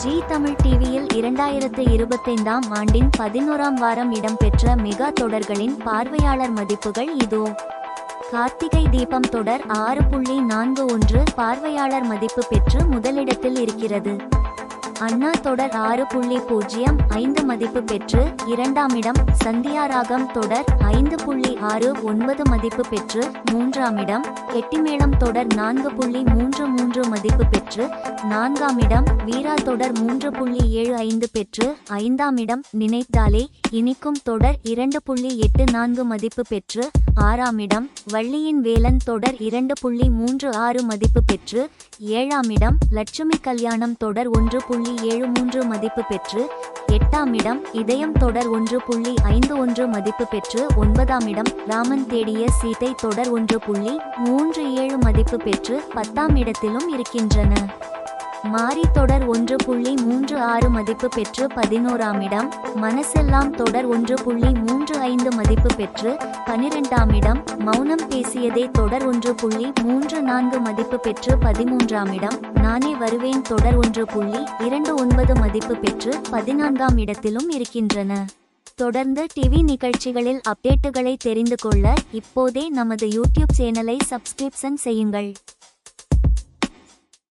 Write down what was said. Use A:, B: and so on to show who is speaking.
A: ஜீ தமிழ் டிவியில் 2025ஆம் ஆண்டின் 11ஆம் வாரம் இடம்பெற்ற மெகா தொடர்களின் பார்வையாளர் மதிப்புகள் இதோ. கார்த்திகை தீபம் தொடர் 6.41 பார்வையாளர் மதிப்பு பெற்று முதலிடத்தில் இருக்கிறது. அண்ணா தொடர் 6.05 மதிப்பு பெற்று இரண்டாம் இடம். சந்தியா ராகம் தொடர் 5.69 மதிப்பு பெற்று மூன்றாம் இடம். கெட்டிமேளம் தொடர் 4.33 மதிப்பு பெற்று நான்காம் இடம். வீரா தொடர் 3.75 பெற்று ஐந்தாம் இடம். நினைத்தாலே இனிக்கும் தொடர் 2.84 மதிப்பு பெற்று ஆறாம் இடம். வள்ளியின் வேலன் தொடர் 2.36 மதிப்பு பெற்று ஏழாம் இடம். லட்சுமி கல்யாணம் தொடர் 1.73 மதிப்பு பெற்று எட்டாம் இடம். இதயம் தொடர் 1.51 மதிப்பு பெற்று ஒன்பதாம் இடம். ராமன் தேடிய சீதை தொடர் 1.37 மதிப்பு பெற்று 10ஆம் இடத்திலும் இருக்கின்றன. மாரி தொடர் 1.36 மதிப்பு பெற்று 11ஆம் இடம். மனசெல்லாம் தொடர் 1.35 மதிப்பு பெற்று 12ஆம் இடம். மௌனம் பேசியதே தொடர் 1.34 மதிப்பு பெற்று 13ஆம் இடம். நானே வருவேன் தொடர் 1.29 மதிப்பு பெற்று 14ஆம் இடத்திலும் இருக்கின்றன. தொடர்ந்து டிவி நிகழ்ச்சிகளில் அப்டேட்டுகளை தெரிந்து கொள்ள இப்போதே நமது யூடியூப் சேனலை சப்ஸ்கிரிப்ஷன் செய்யுங்கள்.